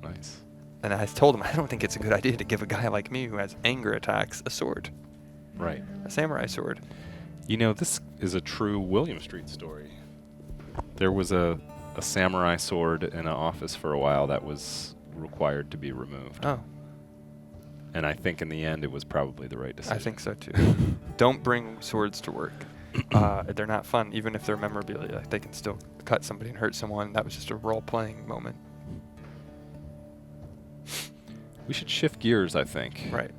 Nice. And I told him, I don't think it's a good idea to give a guy like me who has anger attacks a sword. Right. A samurai sword. You know, this is a true William Street story. There was a samurai sword in an office for a while that was required to be removed. Oh, And I think in the end it was probably the right decision. I think so too. Don't bring swords to work. They're not fun, even if they're memorabilia. They can still cut somebody and hurt someone. That was just a role-playing moment. We should shift gears, I think. Right.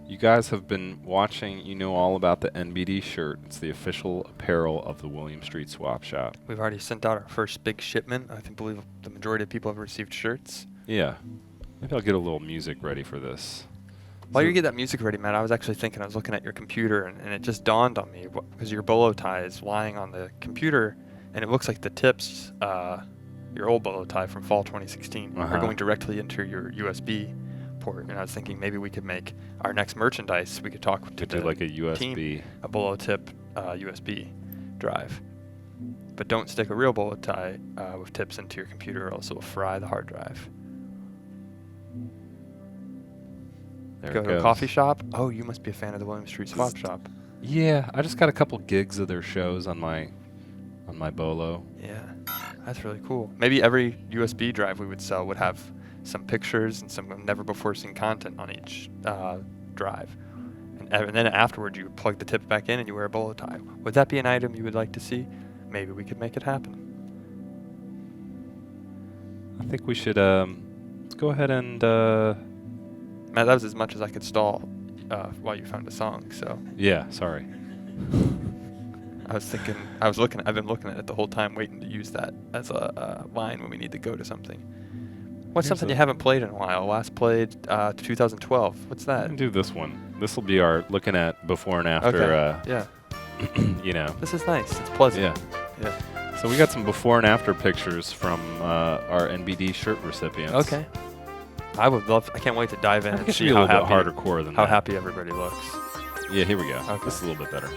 You guys have been watching, you know all about the NBD shirt. It's the official apparel of the William Street Swap Shop. We've already sent out our first big shipment. I believe the majority of people have received shirts. Yeah. Maybe I'll get a little music ready for this. While you get that music ready, Matt, I was actually thinking, I was looking at your computer, and it just dawned on me, because your bolo tie is lying on the computer, and it looks like the tips, your old bolo tie from fall 2016, are going directly into your USB port. And I was thinking maybe we could make our next merchandise, we could talk to do like a USB. team, a bolo tip USB drive. But don't stick a real bolo tie with tips into your computer, or else it will fry the hard drive. There Go it to a goes. coffee shop. Oh, you must be a fan of the William Street Swap Shop. Yeah, I just got a couple gigs of their shows on my bolo. Yeah, that's really cool. Maybe every USB drive we would sell would have some pictures and some never-before-seen content on each drive. And then afterward, you would plug the tip back in and you wear a bolo tie. Would that be an item you would like to see? Maybe we could make it happen. I think we should let's go ahead and Matt, that was as much as I could stall while you found a song, so. yeah, sorry. I've been looking at it the whole time, waiting to use that as a line when we need to go to something. What's something you haven't played in a while? Last played 2012. What's I that? can do this one. This will be our looking at before and after. Okay. Yeah. You know. This is nice. It's pleasant. Yeah. Yeah. So we got some before and after pictures from our NBD shirt recipients. Okay. I can't wait to dive in I think and it should see be a how little bit happy, hardcore than how that. happy everybody looks. Yeah, here we go. Okay. This is a little bit better.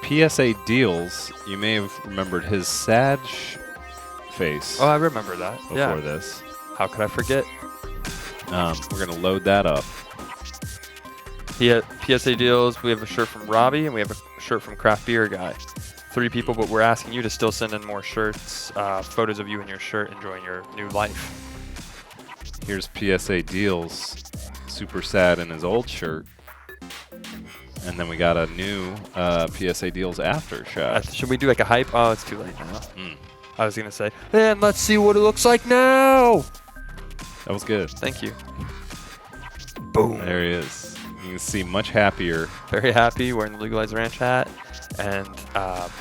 PSA Deals, you may have remembered his sad face Oh, I remember that. before Yeah. this. How could I forget? We're going to load that up. He had PSA Deals. We have a shirt from Robbie, and we have a shirt from Craft Beer Guy. 3 people, but we're asking you to still send in more shirts, photos of you in your shirt enjoying your new life. Here's PSA Deals, super sad in his old shirt. And then we got a new PSA Deals after shot. Should we do like a hype? Oh, it's too late now. Mm. I was going to say, and let's see what it looks like now. That was good. Thank you. Boom. There he is. You can see much happier. Very happy wearing the Legalized Ranch hat and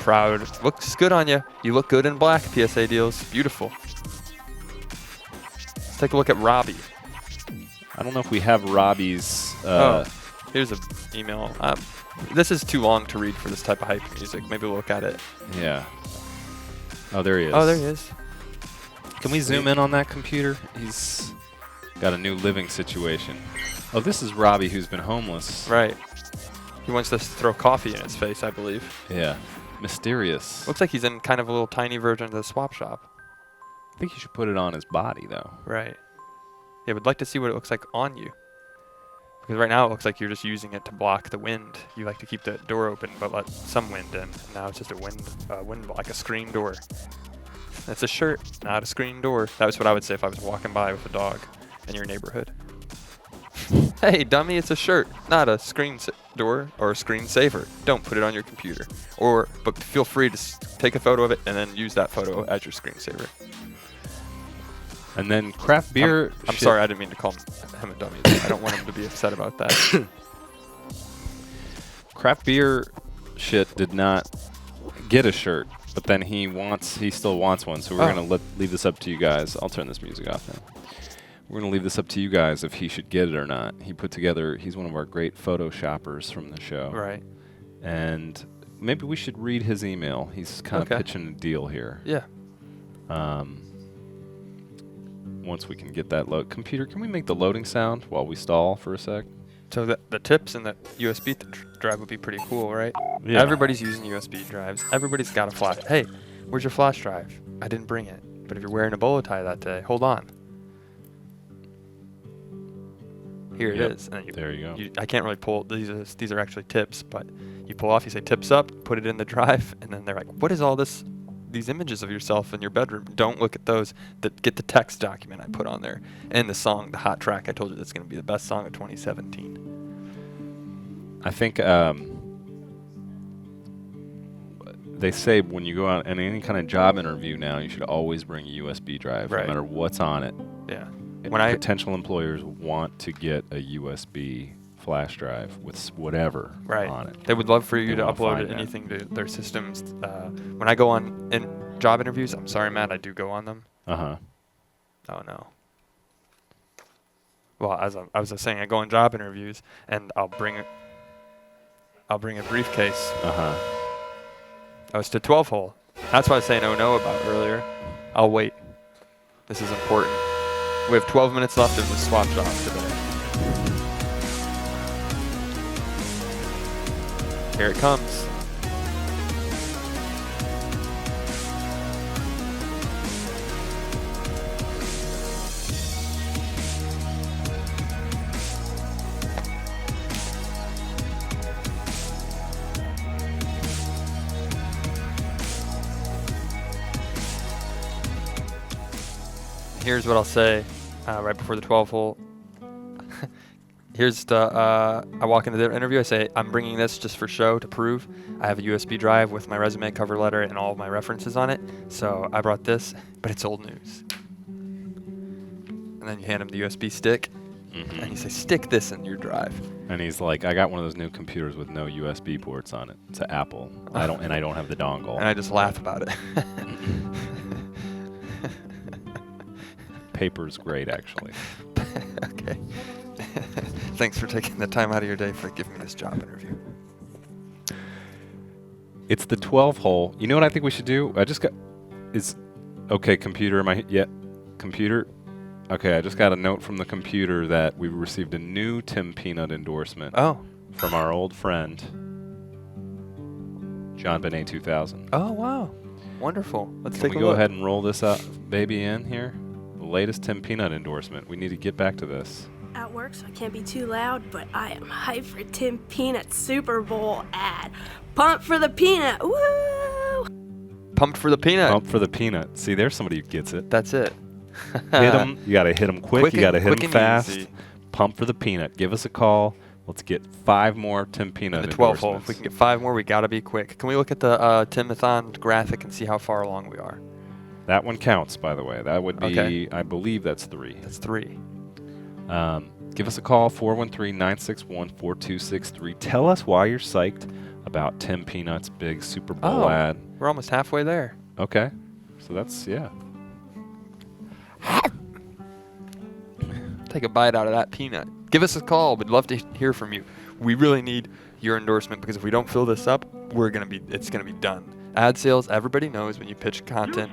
proud. Looks good on you. You look good in black, PSA Deals. Beautiful. Let's take a look at Robbie. I don't know if we have Robbie's. Here's an email. This is too long to read for this type of hype music. Maybe we'll look at it. Yeah. Oh, there he is. Oh, there he is. Can we zoom in on that computer? He's got a new living situation. Oh, this is Robbie, who's been homeless. Right. He wants us to throw coffee in his face, I believe. Yeah. Mysterious. Looks like he's in kind of a little tiny version of the swap shop. think you should put it on his body, though. Right. Yeah, we'd like to see what it looks like on you. Because right now it looks like you're just using it to block the wind. You like to keep the door open but let some wind in. And now it's just a wind like a screen door. It's a shirt, not a screen door. That was what I would say if I was walking by with a dog in your neighborhood. Hey, dummy, it's a shirt, not a screen door or a screen saver. Don't put it on your computer. But feel free to take a photo of it and then use that photo as your screensaver. And then craft beer. I'm sorry, I didn't mean to call him a dummy. I don't want him to be upset about that. Craft beer shit did not get a shirt, but then he still wants one. So we're gonna leave this up to you guys. I'll turn this music off now. We're gonna leave this up to you guys if he should get it or not. He's one of our great photoshoppers from the show. Right. And maybe we should read his email. He's kind of pitching a deal here. Yeah. Once we can get that load. Computer, can we make the loading sound while we stall for a sec? So the tips and the USB drive would be pretty cool, right? Yeah. Everybody's using USB drives. Everybody's got a flash. Hey, where's your flash drive? I didn't bring it. But if you're wearing a bolo tie that day, hold on. Here it is. And then there you go. I can't really pull. These are actually tips, but you pull off. You say tips up, put it in the drive, and then they're like, "What is all this? These images of yourself in your bedroom? Don't look at those. Get the text document I put on there and the song, the hot track. I told you that's going to be the best song of 2017." I think they say when you go out in any kind of job interview now, you should always bring a USB drive, no matter what's on it. Yeah. Potential employers want to get a USB flash drive with whatever on it. They would love for you to upload anything to their systems. When I go on job interviews, I'm sorry, Matt, I do go on them. Uh-huh. Oh, no. Well, as I was saying, I go on job interviews, and I'll bring a briefcase. Uh-huh. I was to 12 hole. That's what I was saying no about earlier. I'll wait. This is important. We have 12 minutes left of the swap job today. Here it comes. Here's what I'll say right before the 12 hole. Here's the, I walk into the interview, I say, I'm bringing this just for show to prove. I have a USB drive with my resume, cover letter, and all of my references on it. So I brought this, but it's old news. And then you hand him the USB stick, and you say, stick this in your drive. And he's like, I got one of those new computers with no USB ports on it. It's an Apple. I don't have the dongle. And I just laugh about it. Paper's great, actually. Okay. Thanks for taking the time out of your day for giving me this job interview. It's the 12 hole. You know what I think we should do? Okay, computer. Computer. Okay, I just got a note from the computer that we received a new Tim Peanut endorsement. Oh. From our old friend, John Benet 2000. Oh, wow. Wonderful. Let's take a look. Can we go ahead and roll this baby in here? The latest Tim Peanut endorsement. We need to get back to this. At work, so I can't be too loud, but I am hyped for Tim Peanut's Super Bowl ad. Pump for the peanut, woo! Pumped for the peanut. Pump for the peanut. See, there's somebody who gets it. That's it. Hit him. You got to hit him quick. You got to hit him fast. Easy. Pump for the peanut. Give us a call. Let's get 5 more Tim Peanut the 12 hole. endorsements. If we can get 5 more, we got to be quick. Can we look at the Tim-a-thon graphic and see how far along we are? That one counts, by the way. That would be, I believe that's 3. That's 3. Give us a call, 413-961-4263. Tell us why you're psyched about Tim Peanut's big Super Bowl ad. We're almost halfway there. Okay. So that's, Take a bite out of that peanut. Give us a call. We'd love to hear from you. We really need your endorsement because if we don't fill this up, it's gonna be done. Ad sales, everybody knows when you pitch content,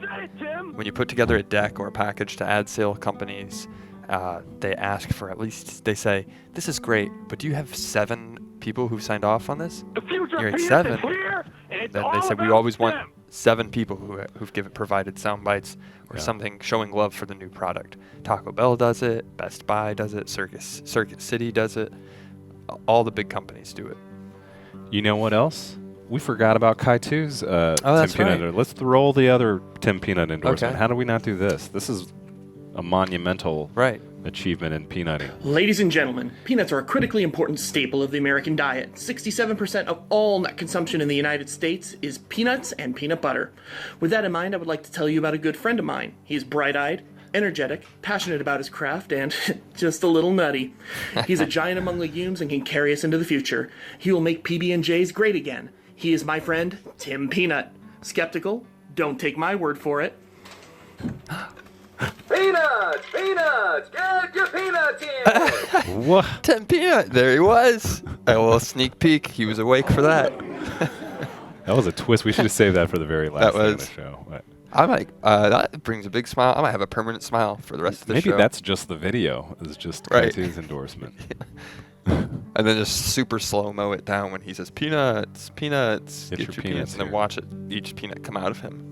when you put together a deck or a package to ad sale companies, they ask for they say, this is great, but do you have 7 people who signed off on this? The future You're at penis 7. is here, and it's Then all they said, we about always want Tim. 7 people who've provided sound bites or something showing love for the new product. Taco Bell does it. Best Buy does it. Circuit City does it. All the big companies do it. You know what else? We forgot about Kaitu's that's Tim Peanut. right. Let's roll the other Tim Peanut endorsement. Okay. How do we not do this? This is a monumental achievement in peanutting. Ladies and gentlemen, peanuts are a critically important staple of the American diet. 67% of all nut consumption in the United States is peanuts and peanut butter. With that in mind, I would like to tell you about a good friend of mine. He is bright-eyed, energetic, passionate about his craft, and just a little nutty. He's a giant among legumes and can carry us into the future. He will make PB&J's great again. He is my friend, Tim Peanut. Skeptical? Don't take my word for it. Peanuts! Peanuts! Get your peanuts in! What? Tim Peanut! There he was! A little sneak peek. He was awake for that. That was a twist. We should have saved that for the very last thing of the show. But I'm like, that brings a big smile. I might have a permanent smile for the rest of the show. maybe that's just the video. It's just Kaitu's endorsement. And then just super slow-mo it down when he says, peanuts, peanuts, Get your peanuts and then here. watch each peanut come out of him.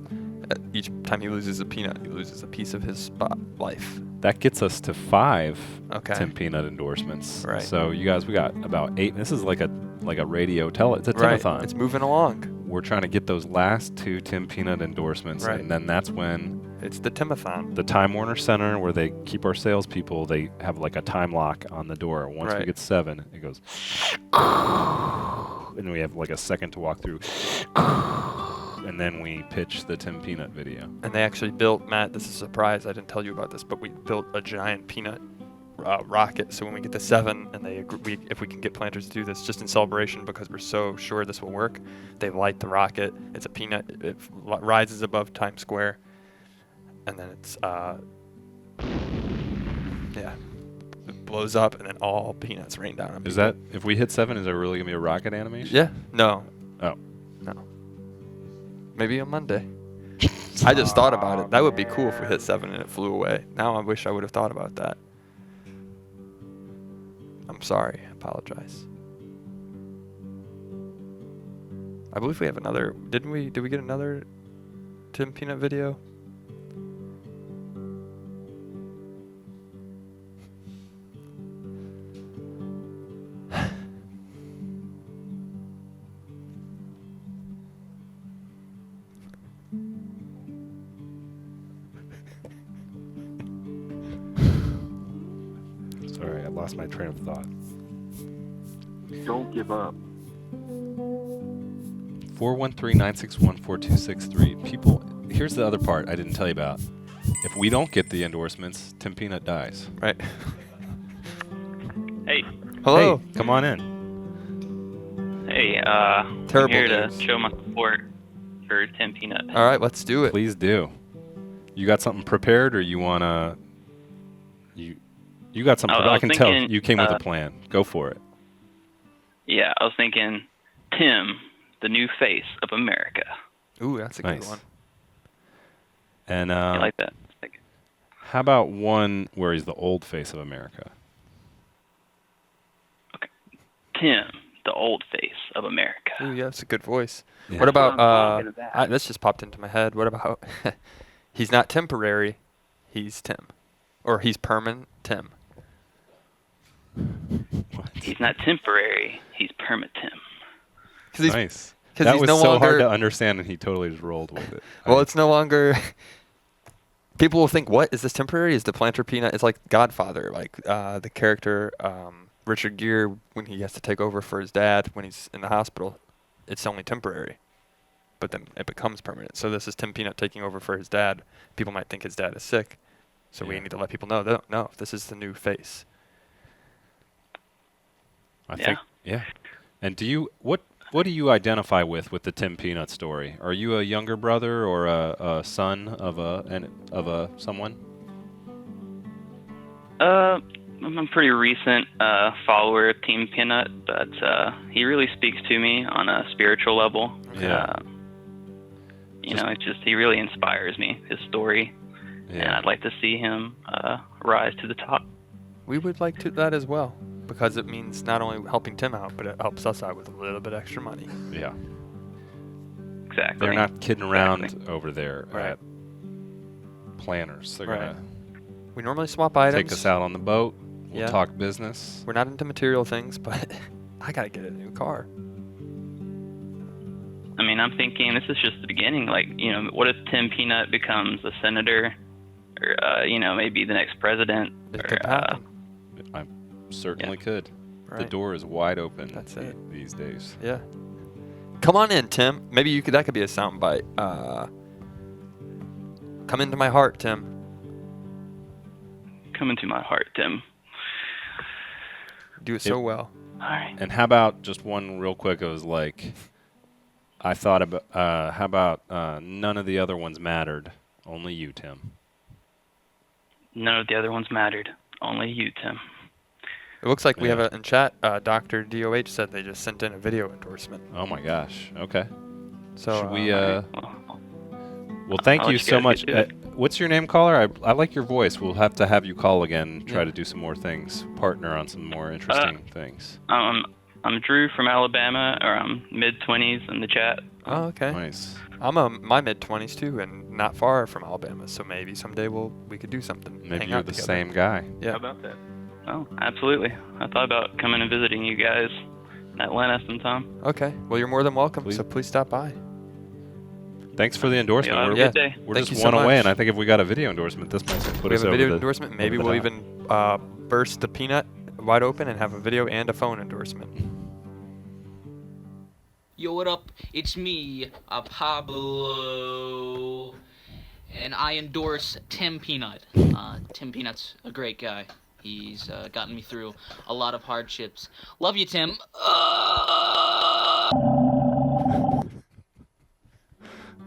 Each time he loses a peanut, he loses a piece of his life. That gets us to 5 Okay. Tim Peanut endorsements. Right. So you guys, we got about 8. This is like a radio it's a Tim-a-thon. It's moving along. We're trying to get those last 2 Tim Peanut endorsements, Right. and then that's when It's the Tim-a-thon. the Time Warner Center, where they keep our salespeople, they have like a time lock on the door. Once we Right. get 7, it goes, and we have like a second to walk through, and then we pitch the Tim Peanut video. And they actually built, Matt, this is a surprise, I didn't tell you about this, but we built a giant peanut rocket. So when we get to 7, and if we can get planters to do this just in celebration because we're so sure this will work, they light the rocket. It's a peanut. It rises above Times Square. And then it's, it blows up, and then all peanuts rain down on people. Is that, if we hit 7, is there really going to be a rocket animation? Yeah. No. Oh. No. Maybe on Monday. I just thought about it. That would be cool if we hit 7 and it flew away. Now I wish I would have thought about that. I'm sorry. I apologize. I believe we have another. Did we get another Tim Peanut video? Sorry, I lost my train of thought. Don't give up. 413-961-4263. People, here's the other part I didn't tell you about. If we don't get the endorsements, Tim Peanut dies. Right. Hey. Hello. Hey, come on in. Hey, Terrible I'm here news. to show my support for Tim Peanut. All right, let's do it. Please do. You got something prepared, or you wanna? You got something. I I was can tell thinking, you came with a plan. Go for it. Yeah, I was thinking Tim, the new face of America. Ooh, that's a Nice. good one. And I like that. how about one where he's the old face of America? Tim, the old face of America. Ooh, yeah, that's a good voice. Yeah. What about, I'm talking about. this just popped into my head. What about, he's not temporary, he's Tim. Or he's permanent Tim. He's not temporary. He's permanent Tim. Nice. 'cause That he's was no so longer- hard to understand, and he totally just rolled with it. Well, it's no longer. People will think, "What is this temporary? Is the planter peanut?" It's like Godfather, like the character Richard Gere when he has to take over for his dad when he's in the hospital. It's only temporary, but then it becomes permanent. So this is Tim Peanut taking over for his dad. People might think his dad is sick, so we need to let people know that no, this is the new face. I think, yeah. And do you what do you identify with the Tim Peanut story? Are you a younger brother or a son of someone? I'm a pretty recent follower of Team Peanut, but he really speaks to me on a spiritual level. Yeah. You know, it's just he really inspires me. His story, and I'd like to see him rise to the top. We would like to that as well, because it means not only helping Tim out, but it helps us out with a little bit extra money. Yeah. exactly. They're not kidding around Exactly. over there Right. at Planners. They're Right. gonna We normally swap items. take us out on the boat. We'll Yeah. talk business. We're not into material things, but I gotta get a new car. I mean, I'm thinking this is just the beginning. Like, what if Tim Peanut becomes a senator, or maybe the next president? It or, could happen. I certainly could. The Right. door is wide open. That's it. These days. Yeah. Come on in, Tim. Maybe that could be a soundbite. Come into my heart, Tim. Come into my heart, Tim. Do it so well. All right. And how about just one real quick? It was like, I thought about, how about none of the other ones mattered, only you, Tim. None of the other ones mattered. Only you, Tim. It looks like we Yeah. have in chat. Dr. DOH said they just sent in a video endorsement. Oh my gosh. Okay. So Should we? Well, Well, thank I'll you let you so guys much. get to it. What's your name, caller? I like your voice. We'll have to have you call again. And try Yeah. to do some more things. Partner on some more interesting things. I'm Drew from Alabama, or I'm mid-20s in the chat. Oh, okay. Nice. I'm my mid-20s too, and not far from Alabama. So maybe someday we could do something. Maybe hang you're out the together. same guy. Yeah. How about that? Oh, absolutely. I thought about coming and visiting you guys in Atlanta sometime. Okay. Well, you're more than welcome. Please. So please stop by. Thanks for the endorsement. Yeah, have a we're good day. we're Thank just you so one away, much. and I think if we got a video endorsement, this might put We us have a over video the- endorsement. over Maybe the we'll top. even burst the peanut wide open and have a video and a phone endorsement. Yo, what up? It's me, Pablo, and I endorse Tim Peanut. Tim Peanut's a great guy. He's gotten me through a lot of hardships. Love you, Tim.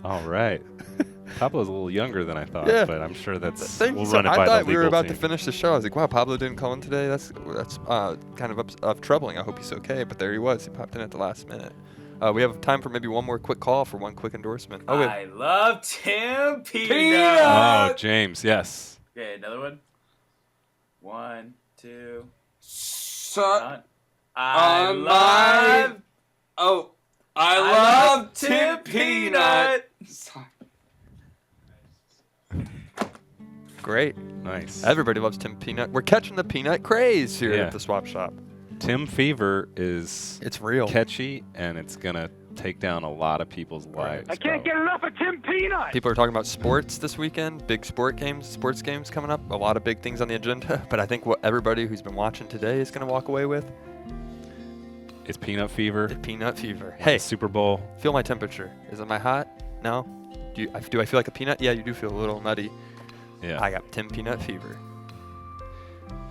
All right. Pablo's a little younger than I thought, Yeah. but I'm sure that's. Thank we'll you so run it I by thought the we were legal about team. to finish the show. I was like, wow, Pablo didn't call in today. That's kind of troubling. I hope he's okay. But there he was. He popped in at the last minute. We have time for maybe one more quick call for one quick endorsement. Oh, I love Tim Peanut. Oh, James, yes. Okay, another one. 1, 2. Shut. I live. Oh, I love Tim Peanut. great. Nice. Everybody loves Tim Peanut. We're catching the peanut craze here Yeah. at the swap shop. Tim Fever is It's real. catchy, and it's gonna take down a lot of people's lives. I can't get enough of Tim Peanut. People are talking about sports this weekend. Big sports games coming up. A lot of big things on the agenda. But I think what everybody who's been watching today is going to walk away with It's Peanut Fever. is peanut fever. The Hey, Super Bowl. feel my temperature. Is it hot? No? Do I feel like a peanut? Yeah, you do feel a little nutty. Yeah. I got Tim Peanut fever.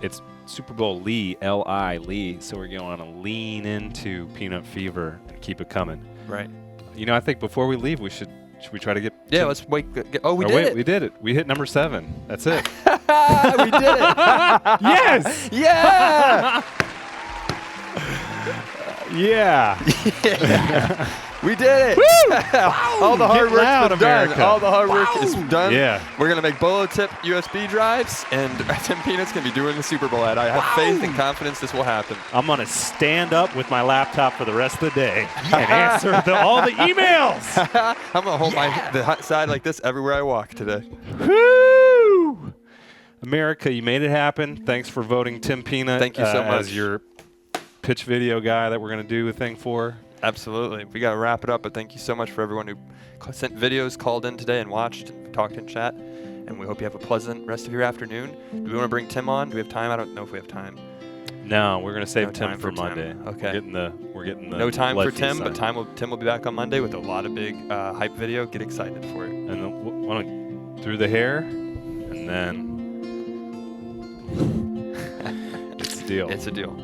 It's Super Bowl Lee, L-I, Lee. So we're going to lean into Peanut Fever and keep it coming. Right. You know, I think before we leave, should we try to get? Yeah, Tim- let's wait. Oh, we Oh, did wait, it. we did it. We hit number 7. That's it. We did it. Yes. Yeah. Yeah. We did it. All the hard Get work's loud, been done. America. All the hard work is done. Yeah. We're going to make Bolo Tip USB drives, and Tim Peanut's going to be doing the Super Bowl ad. I have faith and confidence this will happen. I'm going to stand up with my laptop for the rest of the day and answer all the emails. I'm going to hold the hot side like this everywhere I walk today. Woo! America, you made it happen. Thanks for voting Tim Peanut. Thank you so much. As your pitch video guy that we're going to do a thing for. Absolutely. We got to wrap it up, but thank you so much for everyone who sent videos, called in today, and watched and talked in chat. And we hope you have a pleasant rest of your afternoon. Do we want to bring Tim on? Do we have time? I don't know if we have time. No, we're going to save No Tim time for for Tim. Monday. Okay. We're getting the No time for blood feast Tim, but sign. Tim will be back on Monday with a lot of big hype video. Get excited for it. And then want to through the hair, and then it's a deal. It's a deal.